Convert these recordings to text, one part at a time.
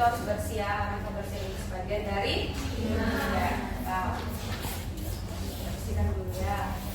harus bersih ya, karena kebersihan itu sebagian dari iman ya. Nah, bersihkan dulu ya.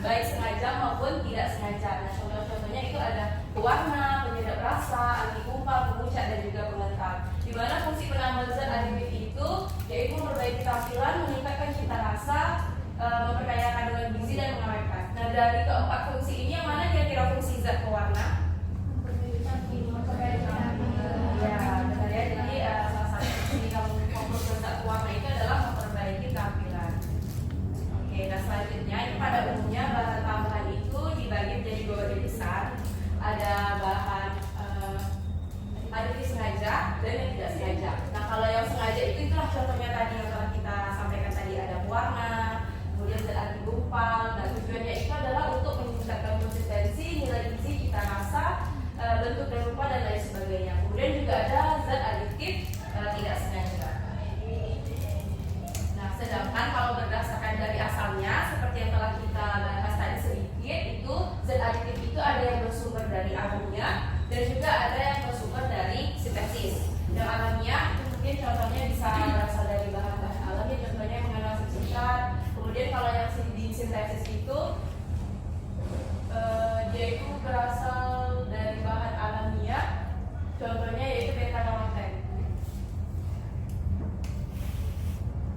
baik sengaja maupun tidak sengaja. Nah, contoh-contohnya itu ada pewarna, penyedap rasa, anti gumpal, pemucat, dan juga pengental. Di mana fungsi penambah zat aditif itu yaitu memperbaiki tampilan, meningkatkan cita rasa, memperkaya kandungan gizi, dan mengawetkan. Nah, dari keempat fungsi ini yang mana kira-kira fungsi zat pewarna? Ya, benar ya. Jadi salah satu fungsi yang komponen zat pewarna itu adalah memperbaiki tampilan. Oke, nah selanjutnya ini pada umumnya bahan tambahan itu dibagi menjadi dua bagian besar. Ada bahan aditif sengaja dan yang tidak sengaja. Nah, kalau yang sengaja itu itulah contohnya tadi yang telah kita sampaikan tadi, ada pewarna, kemudian zat anti gumpal. Nah, tujuannya itu adalah untuk meningkatkan konsistensi, nilai gizi, cita rasa, bentuk dan rupa, dan lain sebagainya. Kemudian juga ada zat aditif tidak sengaja. Nah, sedangkan kalau berdasarkan dari asalnya seperti yang telah kita bahas tadi sedikit, itu zat aditif itu ada yang bersumber dari alamiah dan juga ada yang bersumber dari sintesis. Yang alamiah itu mungkin contohnya bisa berasal dari bahan-bahan alami, contohnya mengandung sitrat. Kemudian kalau yang di sintesis itu dia itu berasal dari bahan alamiah, contohnya yaitu beta-karoten.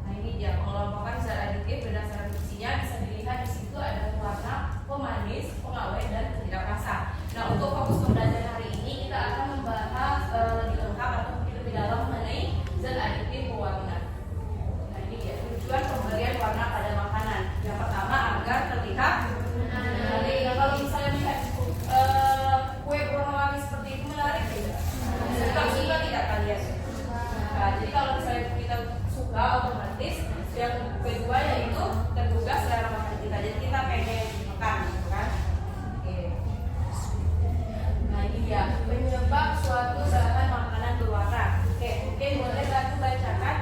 Nah, ini dia pengelompokan zat aditif berdasarkan fungsinya. Bisa dilihat di situ ada pewarna, pemanis, pengawet, dan penyedap rasa. Nah, untuk fokus pembelajaran hari ini kita akan membahas lebih lengkap atau mungkin lebih dalam mengenai zat aditif pewarna. Nah, ini dia tujuan pemberian warna pada makanan. Yang pertama agar terlihat menarik. Nah, kalau misalnya melihat kue berwarna-warni seperti itu menarik tidak? Suka tidak kalian? Nah, jadi kalau misalnya kita suka, otomatis yang kedua yaitu tergugah selera makan kita. Jadi kita pengen makan, gitu kan? Oke. Nah, ini dia penyebab suatu bahan makanan berwarna. Oke, mungkin boleh bantu bacakan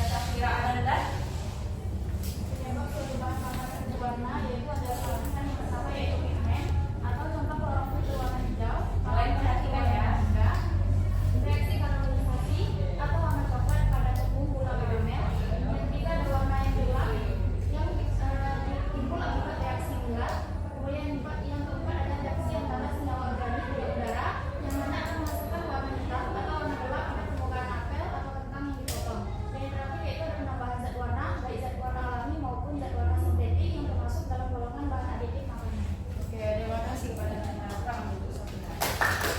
Syafira Ananda. Penyebab suatu bahan makanan berwarna yaitu adalah alasan yang pertama yaitu pigmen atau contoh klorofil berwarna hijau. Kalian perhatikan ya. Reaksi karamelisasi atau warna coklat pada tepung gula karamel. Yang ketiga ada warna yang gelap yang timbul akibat reaksi gula. Kemudian yang keempat ada reaksi antara senyawa organik di udara yang mana akan menghasilkan warna hitam atau warna gelap pada permukaan apel atau kentang yang dipotong. Dan yang terakhir yaitu ada penambahan zat warna, baik zat warna alami maupun zat warna sintetik yang termasuk dalam golongan bahan aditif makanan. Oke, terima kasih kepada Nana untuk Syafira.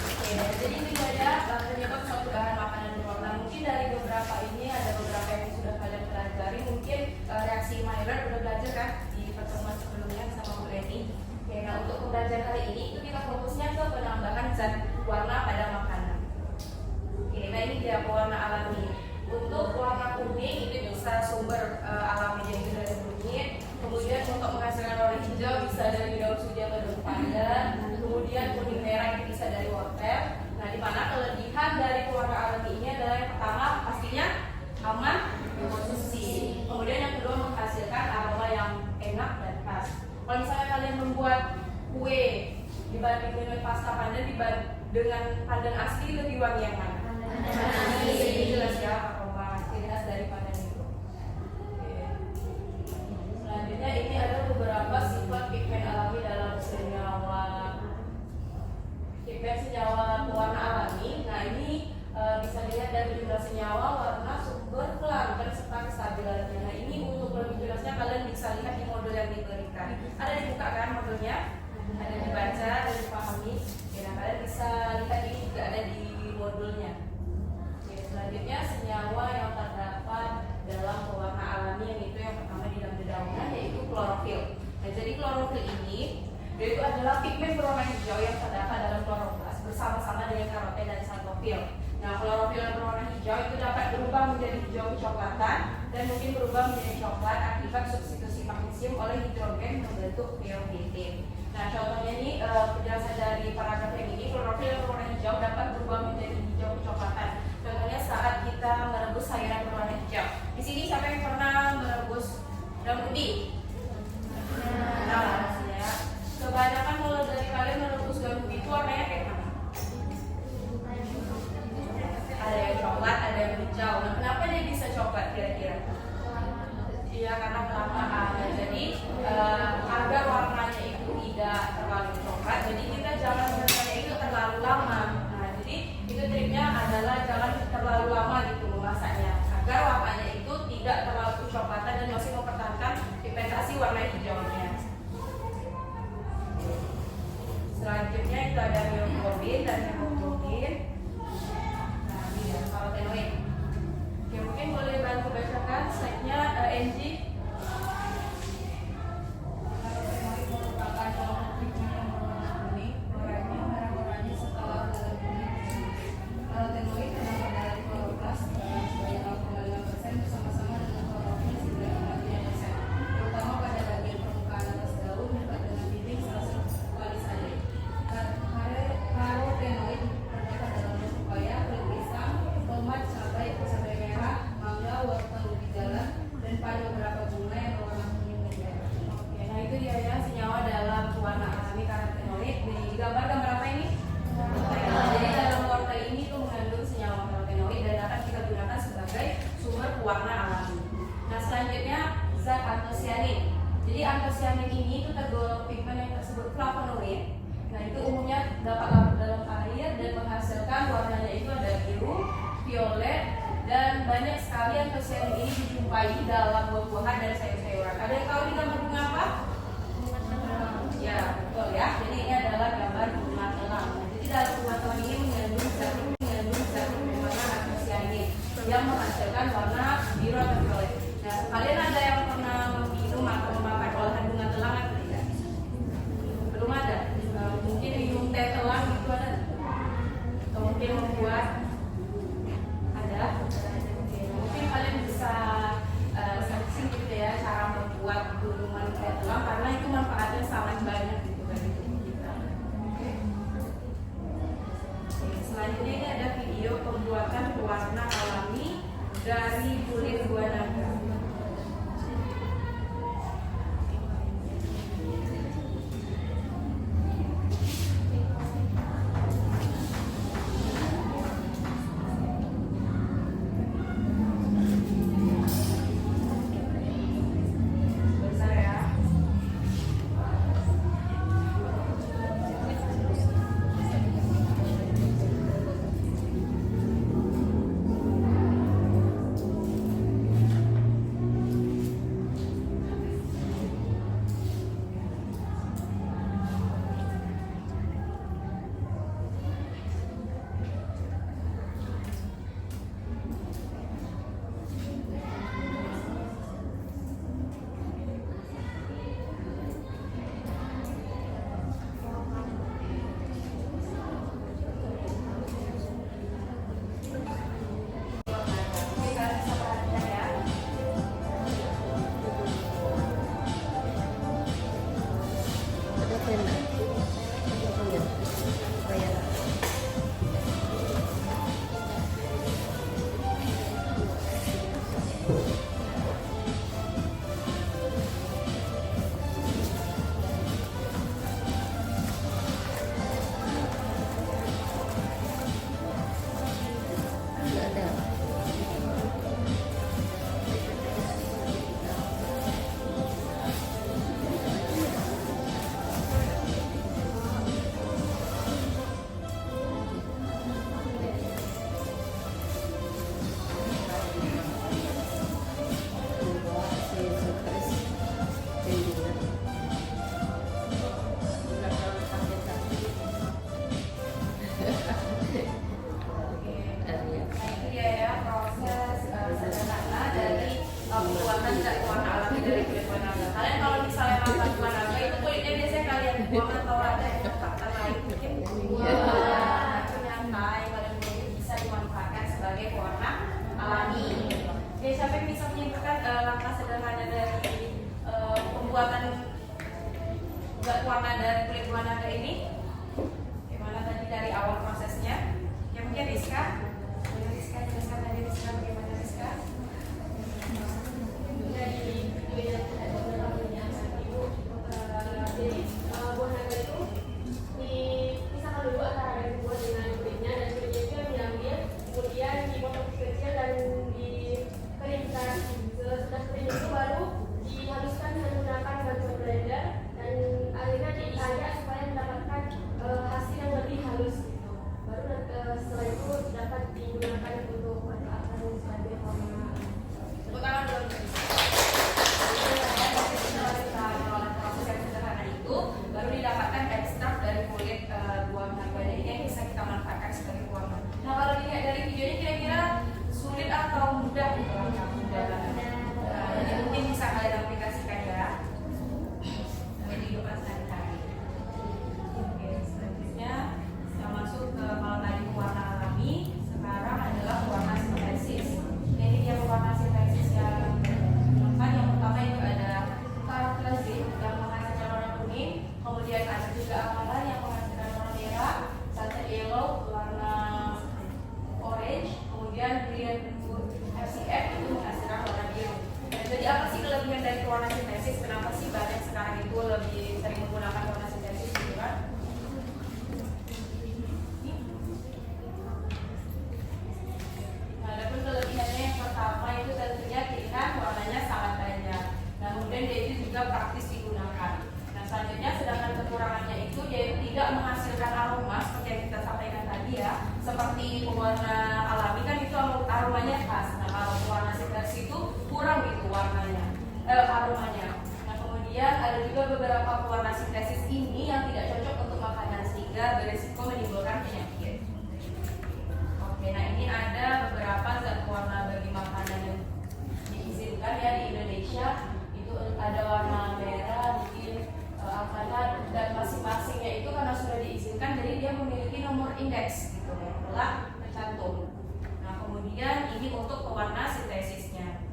Oke, jadi ini saja penyebab suatu bahan makanan berwarna. Mungkin dari beberapa ini ada beberapa yang sudah kalian pelajari. Mungkin reaksi Maillard udah belajar kan di pertemuan sebelumnya sama Bu Reni. Oke, nah untuk pembelajaran hari ini itu kita fokusnya ke penambahan zat warna pada makanan. Oke, nah ini dia pewarna alami. Untuk warna kuning itu bisa sumber alami yaitu dari kunyit. Kemudian untuk menghasilkan warna hijau bisa dari daun suji atau daun pandan. Kemudian kuning merah itu bisa dari wortel. Nah, di mana kelebihan dari pewarna alami ini adalah yang pertama pastinya aman dikonsumsi. Kemudian yang kedua menghasilkan aroma yang enak dan khas. Kalau misalnya kalian membuat kue dibanding dengan pasta pandan dengan pandan asli, lebih wangi yang mana? Ini jelas ya aroma ciri khas dari pandan itu. Oke. Selanjutnya ini ada beberapa sifat pigmen alami dalam senyawa pewarna alami. Nah, ini bisa dilihat dari jumlah senyawa, warna, sumber, kelarutan, serta kestabilannya. Nah, ini untuk lebih jelasnya kalian bisa lihat di modul yang diberikan. Ada dibuka kan modulnya? Ada dibaca, ada dipahami. Oke, nah kalian bisa lihat ini juga ada di modulnya. Oke, selanjutnya senyawa yang terdapat dalam pewarna alami yang itu yang pertama di dalam dedaunan yaitu klorofil. Nah, jadi klorofil ini dia itu adalah pigmen berwarna hijau yang terdapat dalam kloroplas bersama-sama dengan karoten dan xanthofil. Nah, klorofil yang berwarna hijau itu dapat berubah menjadi hijau kecoklatan dan mungkin berubah menjadi coklat akibat substitusi magnesium oleh hidrogen membentuk thiopentin. Nah, contohnya ini penjelasan dari paragraf yang ini, klorofil yang berwarna hijau dapat berubah menjadi hijau kecoklatan. Contohnya saat kita merebus sayuran berwarna hijau. Di sini siapa yang pernah merebus daun ubi? Nah, ya. Kebanyakan kalau dari kalian merebus daun ubi itu warnanya kayak mana? Ada yang coklat, ada yang hijau. Nah, kenapa dia bisa coklat kira-kira? Iya, karena kelamaan. Jadi agar warna tidak terlalu coklat, jadi kita jangan memasaknya itu terlalu lama. Nah, jadi itu triknya adalah jangan terlalu lama gitu memasaknya, agar warnanya itu tidak terlalu kecoklatan dan masih mempertahankan pigmentasi warna hijaunya. Selanjutnya itu ada myoglobin dan hemoglobin. Nah, ini ya karotenoid. Oke, mungkin boleh bantu bacakan slide-nya, Angie. Karotenoid merupakan kelompok pigmen yang berwarna kuning, warnanya merah-oranye setelah dalam kuning. Karotenoid terdapat dari kloroplas sebanyak 0,5% bersama-sama dengan klorofil 9,3%, terutama pada bagian permukaan atas daun dengan dinding sel-sel polisade. Karotenoid terdapat dalam pepaya, kulit pisang, tomat, cabai merah, mangga, wortel ubi jalan, dan pada beberapa bunga yang berwarna kuning dan merah. Oke, nah itu dia ya senyawa dalam pewarna alami karotenoid. Di gambar apa ini? Jadi dalam wortel ini tuh mengandung senyawa karotenoid dan akan kita gunakan sebagai sumber pewarna alami. Nah, selanjutnya zat antosianin. Jadi antosianin ini itu tergolong pigmen yang tersebut flavonoid. Nah, itu umumnya dapat larut dalam air dan menghasilkan warnanya itu ada biru, violet, dan banyak sekali antosianin ini dijumpai dalam buah-buahan dan sayur-sayuran. Ada yang tahu di gambar bunga apa? Ya, betul ya. Jadi ini adalah gambar bunga telang. Nah, jadi dalam bunga telang ini mengandung zat berwarna antosianin yang menghasilkan warna biru atau violet. Nah, kalian ada yang pernah minum atau memakan olahan bunga telang atau tidak? Belum ada. Mungkin minum teh telang itu ada, atau mungkin membuat ada. Oke, mungkin kalian bisa searching gitu ya cara membuat minuman teh telang karena itu manfaatnya sangat banyak gitu bagi tubuh kita. Oke. Selanjutnya ini ada video pembuatan pewarna alami dari kulit buah naga. Pembuatan zat pewarna alami dari kulit buah naga. Kalian kalau misalnya makan buah naga itu kulitnya biasanya kalian buang atau ada yang faktor lain mungkin nyantai kalian bisa dimanfaatkan sebagai pewarna alami. Oke, siapa yang bisa menyimpulkan langkah sederhana dari pembuatan zat pewarna dari kulit buah naga ini? Gimana tadi dari awal prosesnya? Ya mungkin Rizka jelaskan tadi Rizka bagaimana Rizka? Dari video yang ada beberapa ibu, jadi buah naga itu dipisahkan dulu antara daging buah dengan kulitnya, dan kulitnya itu yang diambil, kemudian dipotong kecil dan dikeringkan. Setelah kering itu baru dihaluskan menggunakan bantuan blender dan akhirnya diaduk beberapa pewarna sintesis ini yang tidak cocok untuk makanan sehingga berisiko menimbulkan penyakit. Oke, nah ini ada beberapa zat pewarna bagi makanan yang diizinkan ya di Indonesia. Itu ada warna merah, mungkin alkana, dan masing-masingnya itu karena sudah diizinkan jadi dia memiliki nomor indeks gitu yang telah tercantum. Nah kemudian ini untuk pewarna sintesisnya.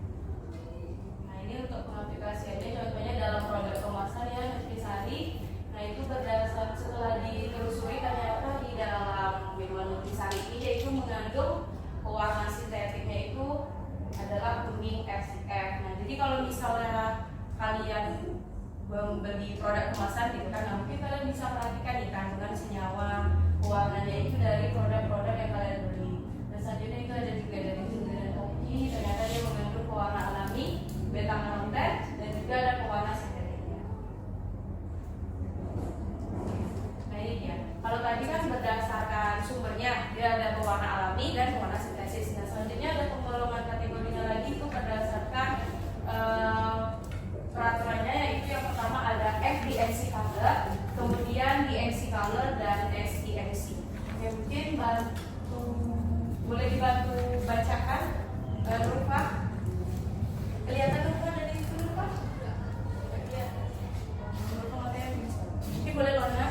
Nah ini untuk pengaplikasiannya contohnya dalam produk kemasan ya Nutrisari. Nah itu berdasar setelah ditelusuri ternyata di dalam minuman Nutrisari ini yaitu mengandung pewarna sintetiknya itu adalah kuning FCF. Nah jadi kalau misalnya kalian membeli produk kemasan gitu kan, nah, mungkin kalian bisa perhatikan nih kandungan senyawa pewarnanya itu dari produk-produk yang kalian beli. Dan selanjutnya itu ada juga dari dan kopi, ternyata dia mengandung pewarna alami, beta carotene, dan juga ada pewarna sintetiknya. Nah ini dia. Kalau tadi kan berdasarkan sumbernya dia ada pewarna alami dan pewarna sintesis. Nah selanjutnya ada penggolongan kategorinya lagi itu berdasarkan peraturannya, yaitu yang pertama ada FDMC color, kemudian DMC color dan SDMC. Oke, mungkin boleh dibantu bacakan Rupa? Kelihatan Rupa dari situ Rupa? Kelihatan. Mungkin boleh Lona?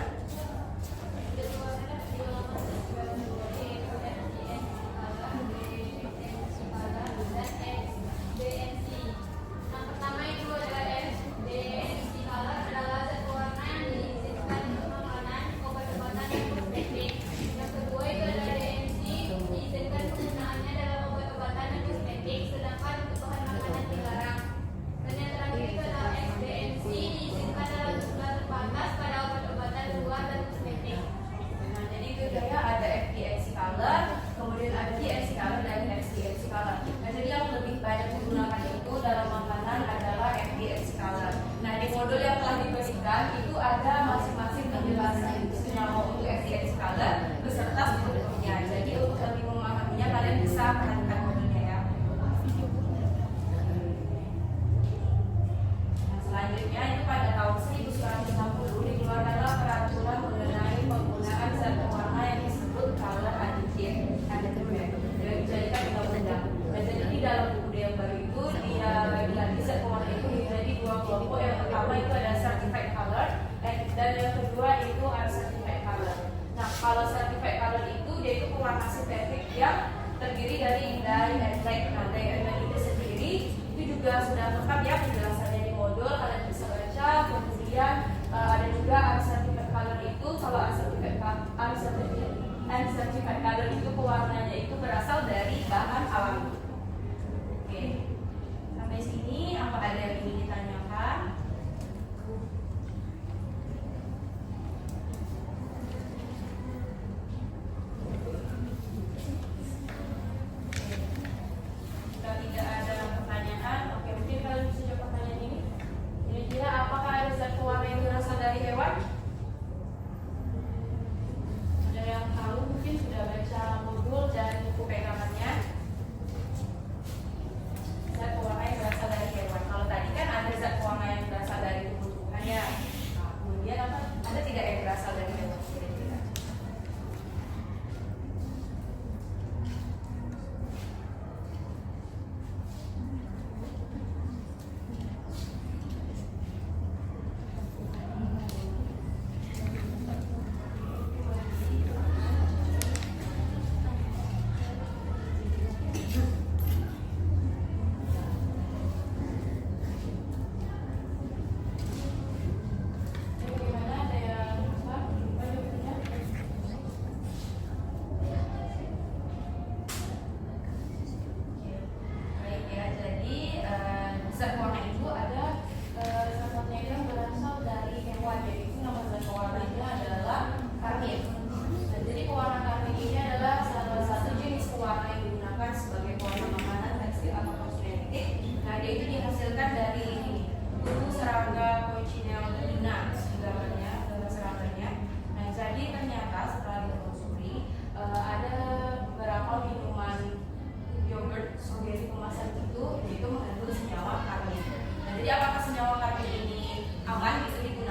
Itu ada masing-masing penjelasan senyawa untuk FDMC color beserta strukturnya. Jadi untuk lebih memahaminya kalian bisa perhatikan modelnya ya. Nah, selanjutnya itu pada tahun 1960 dikeluarkanlah peraturan mengenai penggunaan zat pewarna yang disebut color additive yang dijadikan undang-undang. Nah, jadi di dalam buku yang baru itu dia bagi zat pewarna itu menjadi dua kelompok. Yang pertama itu ada certified color dan yang kedua itu uncertified color. Nah kalau certified color itu dia itu pewarna sintetik yang terdiri dari dye and lag. Nah dye and lag itu sendiri itu juga sudah lengkap ya penjelasannya di modul, kalian bisa baca. Kemudian ada juga uncertified color itu, kalau uncertified color itu pewarnanya itu berasal dari bahan alami. Oke, sampai sini apa ada yang ingin ditanyakan? Jika tidak ada pertanyaan, oke mungkin kalian bisa jawab pertanyaan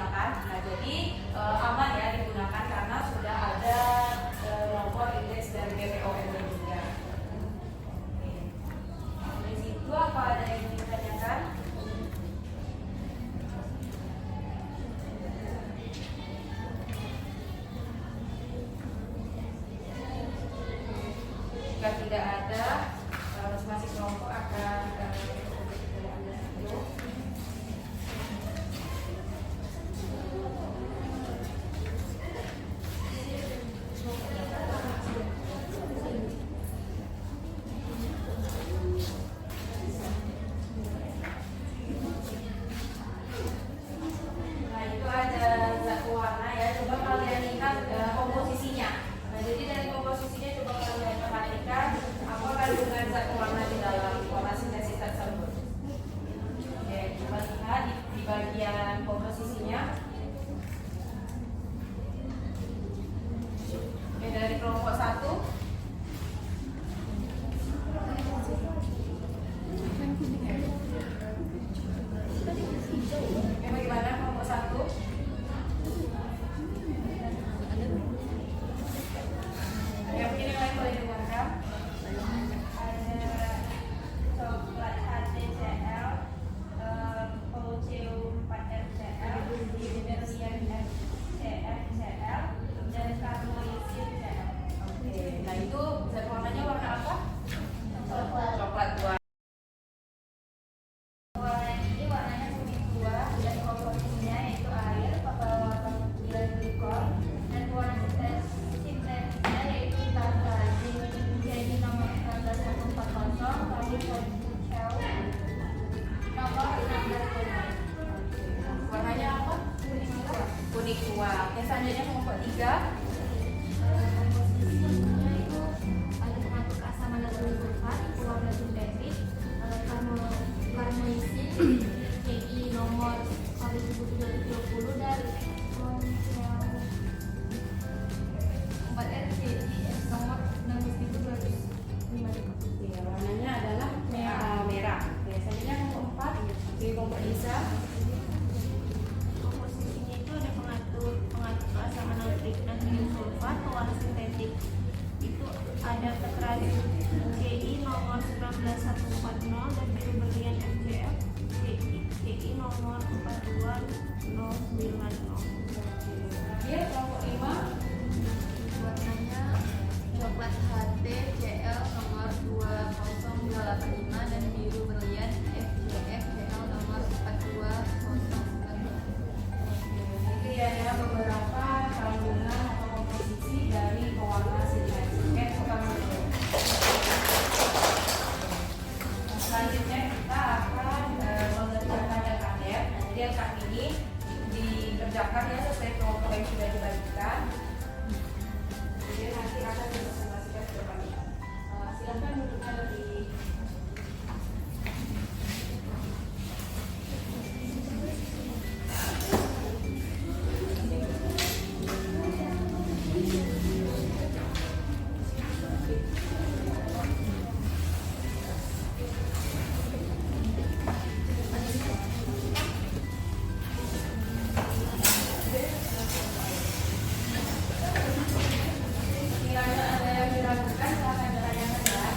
digunakan. Nah, jadi aman ya digunakan karena sudah ada nomor indeks dari BPOM juga. Oke. Dari situ apa ada yang ingin ditanyakan? Jika tidak ada, masing-masing kelompok akan bagian komposisinya. Oke, dari kelompok 1 bagaimana kelompok 1? Ya, mungkin yang lain boleh dengarkan. Ada coklat HTCL, OCU4RCL, Berlian FCL, dan Karmoisin CL. Oke, nah itu zat warnanya warna apa? Coklat tua. Warna ini warnanya kuning tua dan komposisinya yaitu air, dan glikol, dan warna sintetisnya yaitu tazadin. Jadi nomor 14140, kami CL nomor 16. Warnanya apa? Kuning tua. Oke, selanjutnya kelompok 3. Komposisinya itu ada pengatup asam natrium sulfat, warna sintetis, karmoisin, CI nomor 1720 dan Monsel 4RCI nomor 6255. Ya, warnanya adalah merah. Oke, selanjutnya kelompok 4. Di kelompok Isa. Komposisinya itu ada pengatur asam natrium sulfat, pewarna sintetik itu ada keterangan CI nomor 19140 dan biru berlian FCF CI nomor 42090. Terakhir kelompok 5. Warnanya coklat HTCL nomor 20285 dan biru berlian FCF CL nomor 42090. Itu ya adalah beberapa kandungan atau komposisi dari pewarna sintetis. Selanjutnya kita akan mengerjakan LKDF. Jadi LKD ini dikerjakan ya sesuai kelompok yang sudah dibagikan. Jadi nanti akan dipresentasikan ke depan. Silakan duduknya lebih. Kiranya ada yang diragukan, silahkan ditanyakan ya.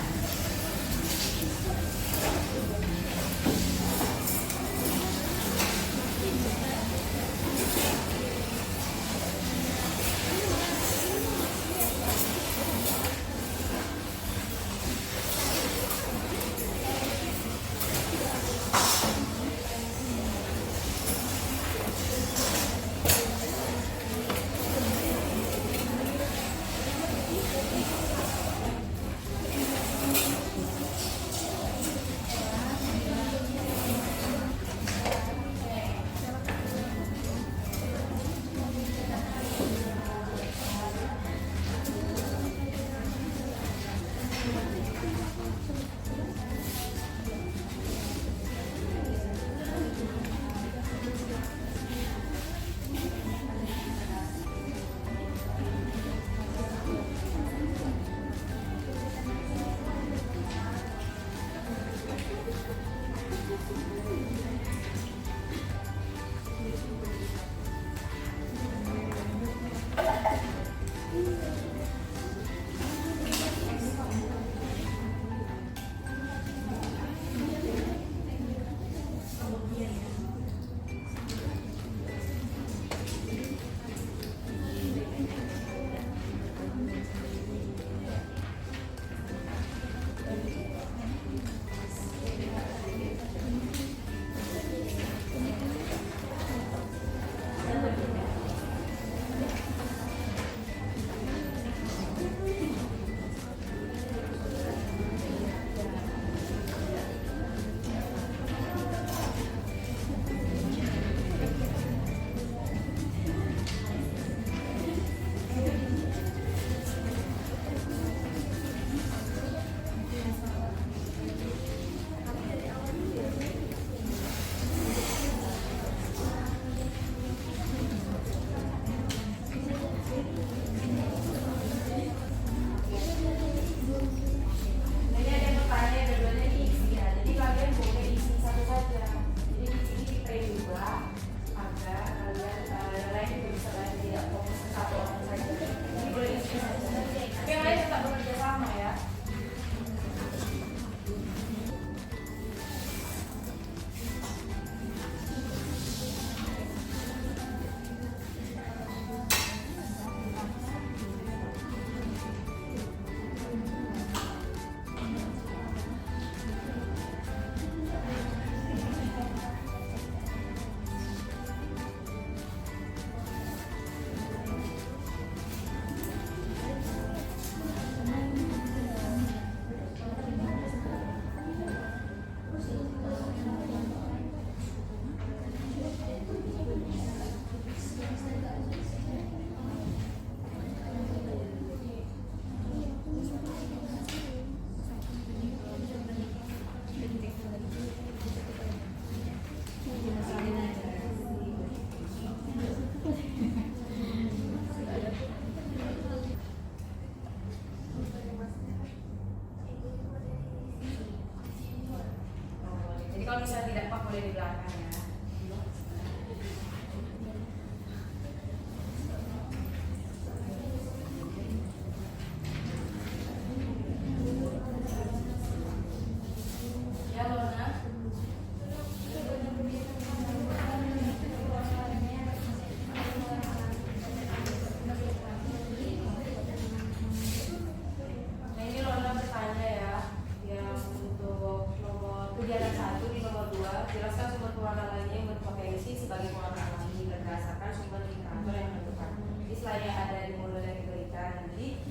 istilah yang ada di modul yang diberikan. Jadi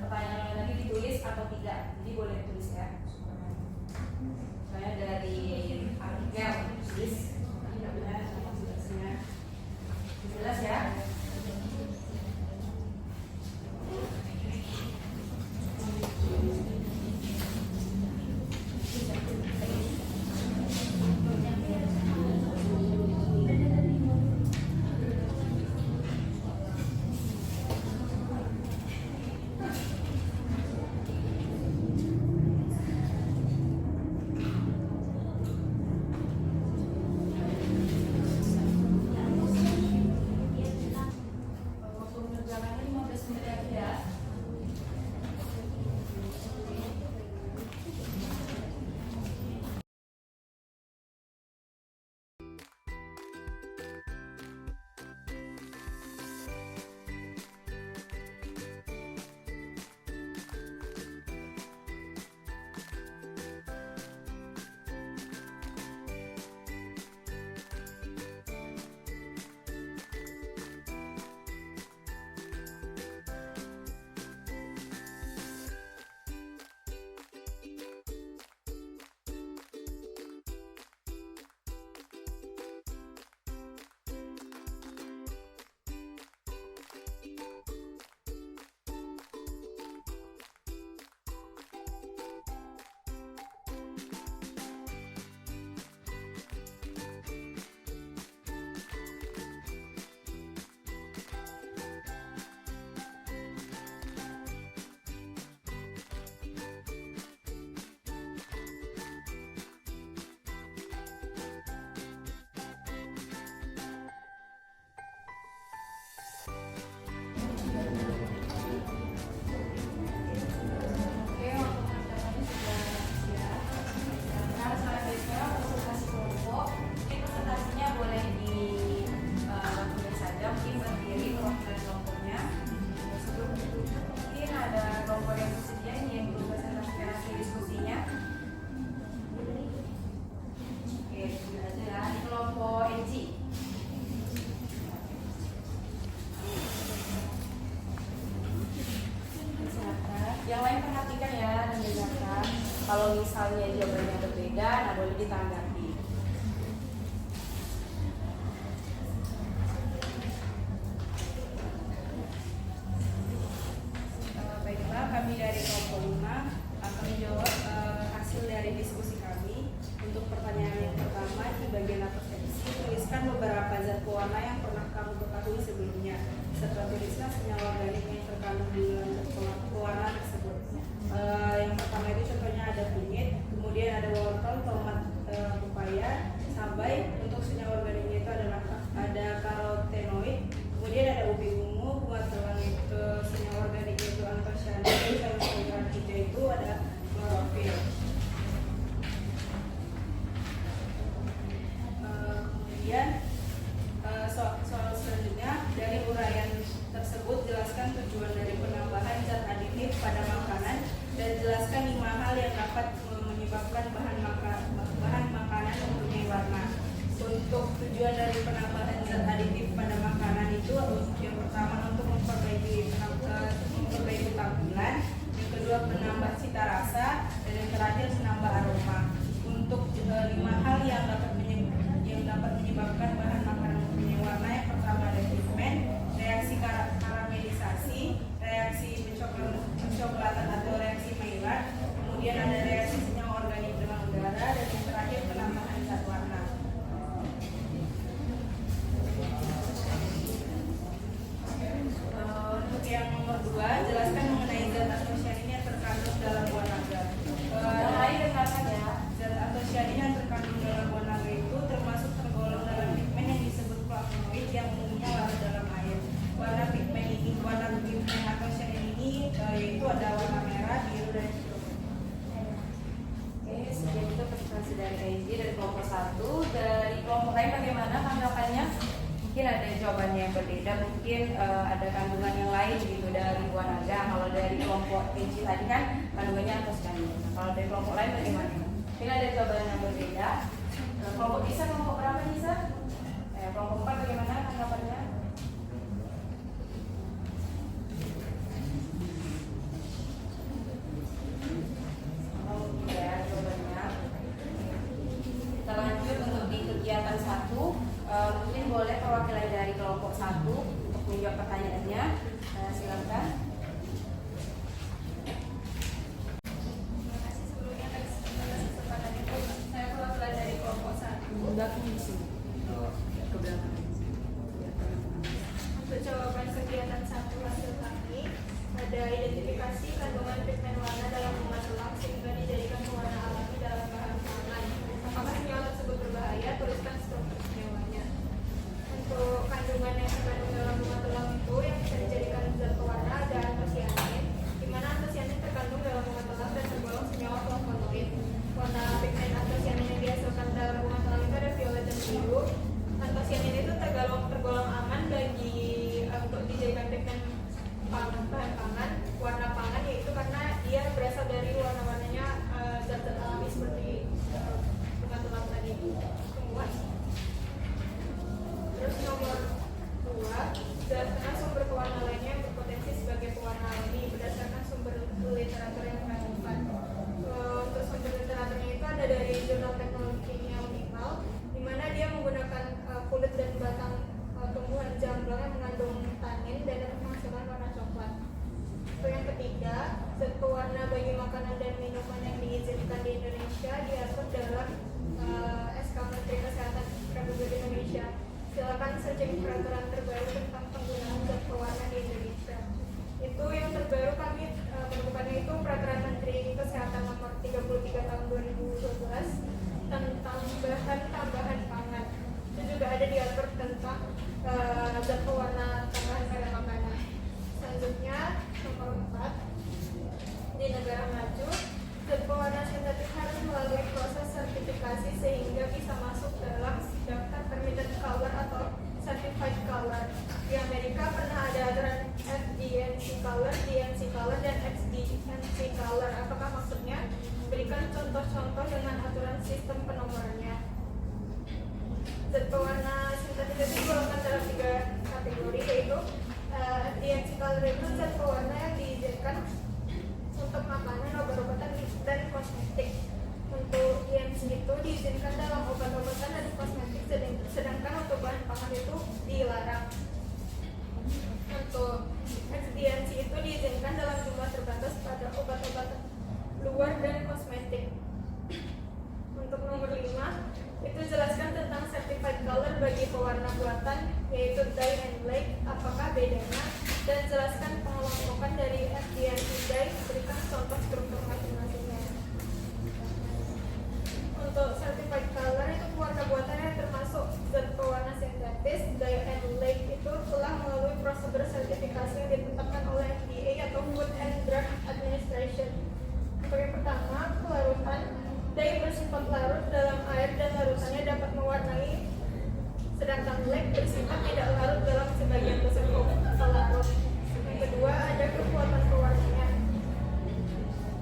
pertanyaan lagi ditulis atau tidak, jadi boleh tulis ya. Saya dari artikel tulis, tidak benar tulisnya. Jelas ya? Waktu penerbangannya 15 menit lagi ya. Oke, waktu penerbangannya sudah siap. Nah, selanjutnya presentasi kelompok. Ini presentasinya boleh di lakukan saja, mungkin berdiri perwakilan kelompoknya. Sebelum ditutup, mungkin ada kelompok yang bersedia ini yang belum presentasikan hasil diskusinya. Oke, sudah aja ya. Ini kelompok NG. Yang lain perhatikan ya dan dengarkan. Kalau misalnya jawabannya berbeda, nah boleh ditanggapi. Baiklah, kami dari kelompok 5 akan menjawab hasil dari diskusi kami. Untuk pertanyaan yang pertama di bagian atas seksi, tuliskan beberapa zat pewarna yang pernah kamu ketahui sebelumnya, serta tuliskan senyawa organik yang terkandung di dalam zat pewarna tersebut. Yang pertama itu contohnya ada kunyit, kemudian ada wortel, tomat, pepaya, cabai. Untuk senyawa organiknya itu ada karotenoid, kemudian ada ubi ungu, buat telang itu senyawa organiknya itu antosianin, sayur-sayuran hijau itu ada klorofil. Kemudian soal selanjutnya, dari uraian tersebut jelaskan tujuan dari penambahan zat aditif pada makanan dan jelaskan 5 hal yang dapat menyebabkan bahan makanan mempunyai warna. Untuk tujuan dari penambahan zat aditif pada makanan itu, yang pertama untuk memperbaiki tampilan, yang kedua menambah cita rasa, dan yang terakhir menambah aroma. Untuk 5 hal yang dapat menyebabkan bahan makanan mempunyai warna, yang pertama ada pigmen, reaksi karamelisasi, reaksi pencoklatan atau reaksi Maillard, kemudian ada reaksi senyawa organik dengan udara, dan yang terakhir penambahan zat warna. Untuk yang nomor 2, jelaskan mengenai zat antosianin yang terkandung dalam buah naga. Yang lain dengarkan ya. Zat antosianin yang terkandung dalam buah naga itu termasuk tergolong dalam pigmen yang disebut flavonoid yang umumnya larut dalam air. Warna pigmen antosianin ini yaitu ada warna merah, biru, dan hijau. Oke, sekian itu presentasi dari AIG dari kelompok 1. Dari kelompok lain bagaimana tanggapannya? Mungkin ada jawabannya yang berbeda, mungkin ada kandungan yang lain gitu dari buah naga. Kalau dari kelompok AIG tadi kan kandungannya antosianin. Kalau dari kelompok lain bagaimana? Mungkin ada jawaban yang berbeda. Kelompok Nisa, kelompok berapa Nisa? Kelompok 4 bagaimana tanggapannya? juga pertanyaannya. Silakan. Terima kasih sebelumnya atas kesempatan itu. Saya perwakilan dari kelompok 1. Belakang di sini. Ke belakang. Untuk jawaban kegiatan 1 hasil kami ada identifikasi kandungan pigmen warna dalam bunga telang sehingga dijadikan pewarna alami dalam bahan pangan. Apakah senyawa tersebut berbahaya? Tuliskan struktur senyawanya. Untuk kandungan yang terkandung dalam bunga telang itu yang bisa dijadikan zat pewarna ada antosianin, di mana antosianin terkandung dalam bunga telang dan tergolong senyawa flavonoid. Warna pigmen antosianin yang dihasilkan dalam bunga telang itu ada violet dan biru. Antosianin itu tergolong aman bagi untuk dijadikan pigmen bahan pangan, warna pangan, yaitu karena dia berasal dari warna-warnanya zat-zat alami seperti bunga telang tadi. Kemudian terus nomor 2, berdasarkan sumber pewarna lainnya yang berpotensi sebagai pewarna alami berdasarkan sumber literatur yang relevan. Untuk sumber literaturnya itu ada dari Jurnal Teknologi Kimia Unikal, di mana dia menggunakan kulit dan batang tumbuhan jamblang yang mengandung tanin dan dapat menghasilkan warna coklat. Untuk yang ketiga, zat pewarna bagi makanan dan minuman yang diizinkan di Indonesia diatur dalam SK Menteri Kesehatan Republik Indonesia. Silakan searching peraturan terbaru tentang penggunaan zat pewarna di Indonesia. Itu yang terbaru kami menemukannya itu Peraturan Menteri Kesehatan Nomor 33 Tahun 2012 tentang bahan tambahan pangan. Itu juga ada diatur tentang zat pewarna tambahan pada makanan. Selanjutnya nomor 4, di negara maju zat pewarna sintetik harus melalui proses sertifikasi sehingga bisa masuk dalam daftar permitted color atau certified color. Di Amerika pernah ada aturan FDNC color, DNC color, dan XDNC color. Apakah maksudnya? Berikan contoh-contoh dengan aturan sistem penomorannya. Zat pewarna sintetik itu digolongkan dalam 3 kategori, yaitu FDNC color itu zat pewarna yang diizinkan untuk makanan, obat-obatan, dan kosmetik. Untuk DNC itu diizinkan dalam obat-obatan dan kosmetik, sedangkan untuk bahan pangan itu dilarang. Untuk XDNC itu diizinkan dalam jumlah terbatas pada obat-obatan luar dan kosmetik. Untuk nomor 5, itu jelaskan tentang certified color bagi pewarna buatan, yaitu dye and lake, apakah bedanya, dan jelaskan pengelompokan dari FDNC dye, berikan contoh struktur masing-masingnya. Untuk certified color itu pewarna buatan yang termasuk zat pewarna sintetis, dye and lake itu telah melalui prosedur sertifikasi yang ditetapkan oleh FDA atau Food and Drug Administration. Untuk yang pertama, kelarutan. Dye bersifat larut dalam air dan larutannya dapat mewarnai, sedangkan lake bersifat tidak larut dalam sebagian besar pelarut. Yang kedua, ada kekuatan pewarnaan.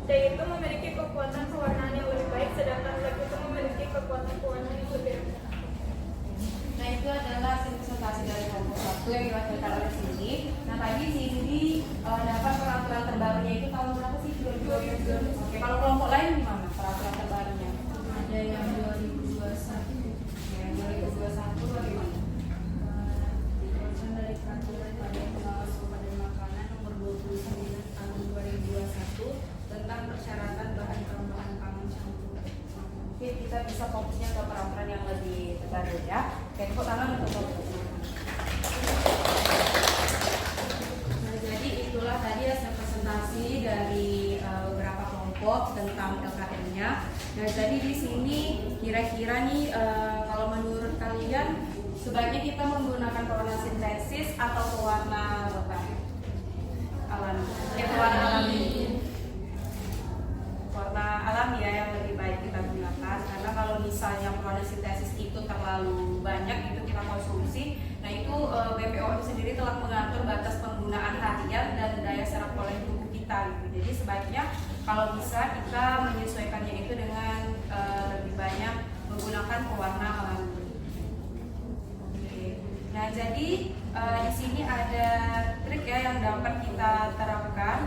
Dye itu memiliki kekuatan pewarnaan yang lebih baik, sedangkan lake itu memiliki kekuatan pewarnaan yang lebih rendah. Nah, itu adalah hasil presentasi dari kelompok 1 yang diwakilkan oleh Cindy. Nah, tadi Cindy dapat peraturan terbarunya itu tahun berapa sih? 2020. Oke, kalau kelompok lain gimana peraturan terbarunya? Ada yang 2021. Yang 2021 bagaimana? Berdasarkan dari peraturan Badan Pengawas Obat dan Makanan nomor 29 tahun 2021 tentang persyaratan bahan tambahan pangan campur. Oke, kita bisa fokusnya ke peraturan yang lebih terbaru ya. Oke, tepuk tangan untuk fokusnya. Nah, jadi itulah tadi hasil presentasi dari beberapa kelompok tentang LKM-nya. Nah, jadi di sini kira-kira nih kalau menurut kalian sebaiknya kita menggunakan pewarna sintesis atau pewarna apa? Alami. Pewarna alami. Warna alami ya yang lebih baik kita gunakan, karena kalau misalnya pewarna sintesis itu terlalu banyak itu kita konsumsi. Nah, itu BPOM itu sendiri telah mengatur batas penggunaan harian dan daya serap oleh tubuh kita gitu. Jadi sebaiknya kalau bisa kita menyesuaikannya itu dengan lebih banyak menggunakan pewarna alami. Oke. Nah, jadi di sini ada trik ya yang dapat kita terapkan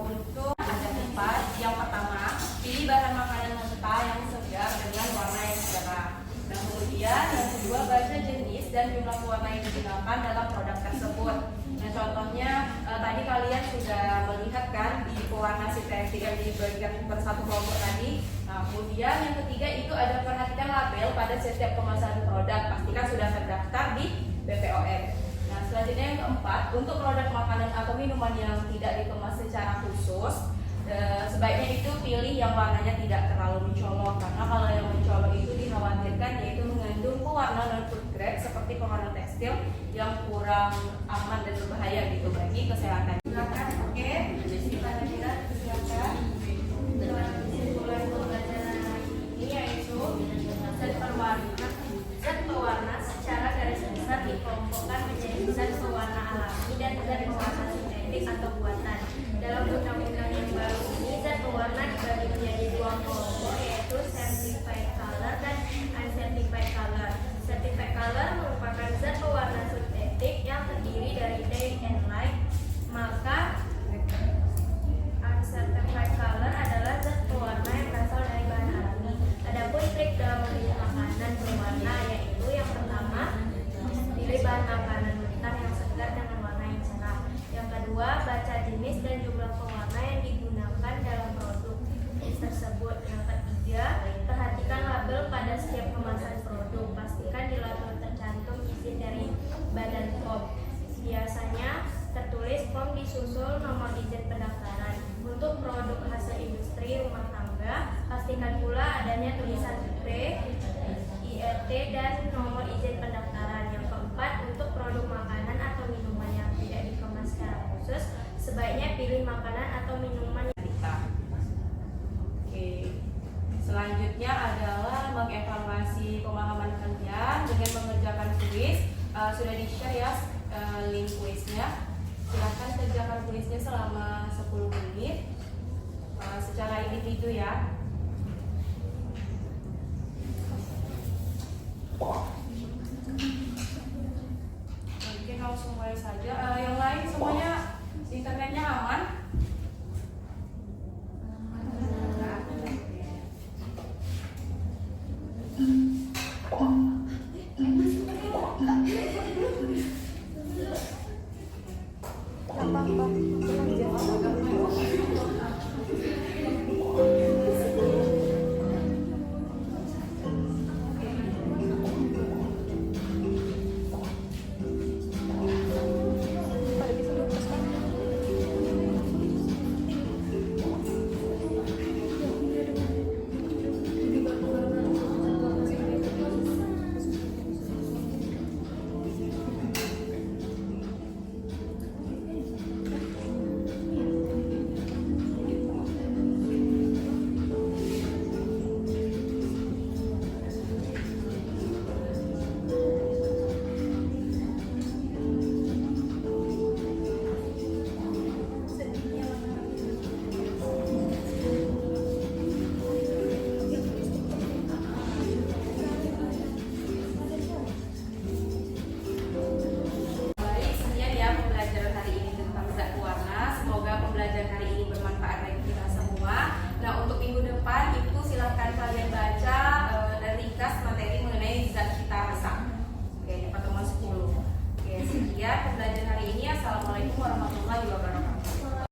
untuk ada 4. Yang pertama, pilih bahan makanan mentah yang segar dengan warna yang cerah. Nah, kemudian yang kedua, baca jenis dan dan jumlah pewarna yang digunakan dalam produk tersebut. Nah, contohnya tadi kalian sudah melihat kan di pewarna sintetik yang diberikan per satu kelompok tadi. Nah, kemudian yang ketiga itu ada perhatikan label pada setiap kemasan produk, pastikan sudah terdaftar di BPOM. Nah, selanjutnya yang keempat, untuk produk makanan atau minuman yang tidak dikemas secara khusus, sebaiknya itu pilih yang warnanya tidak terlalu mencolok, karena kalau yang mencolok itu dikhawatirkan yaitu mengandung pewarna non food grade seperti pewarna tekstil yang kurang aman dan berbahaya gitu bagi kesehatan. Silakan, oke, kita silakan. Kesimpulan pembelajaran hari ini yaitu zat pewarna secara garis besar dikelompokkan menjadi zat pewarna alami dan zat pewarna sintetik atau buatan. Dalam undang-undang yang baru ini, zat pewarna dibagi menjadi dua kelompok, yaitu certified color dan uncertified color. Certified color merupakan zat pewarna sintetik yang terdiri dari day and light, maka uncertified color adalah zat pewarna yang berasal dari bahan alami. Adapun trik dalam memilih makanan berwarna yaitu yang pertama, pilih bahan makanan mentah yang segar dengan warna yang cerah. Yang kedua, baca jenis dan jumlah pewarna yang digunakan dalam produk tersebut. Yang ketiga, perhatikan label pada setiap kemasan produk. Pastikan di label tercantum izin dari Badan POM. Biasanya tertulis POM disusul nomor izin pendaftaran. Untuk produk hasil industri rumah tangga, pastikan pula adanya tulisan P, IRT, dan nomor izin pendaftaran. Yang keempat, untuk produk makanan atau minuman yang tidak dikemas secara khusus, sebaiknya pilih makanan atau minuman yang Oke. Selanjutnya adalah mengevaluasi pemahaman kalian dengan mengerjakan kuis. Sudah di-share ya link kuisnya. Silahkan kerjakan kuisnya selama 10 menit secara individu ya. Oke, langsung mulai saja. Yang lain semuanya internetnya aman? Pembelajaran hari ini. Assalamualaikum warahmatullahi wabarakatuh.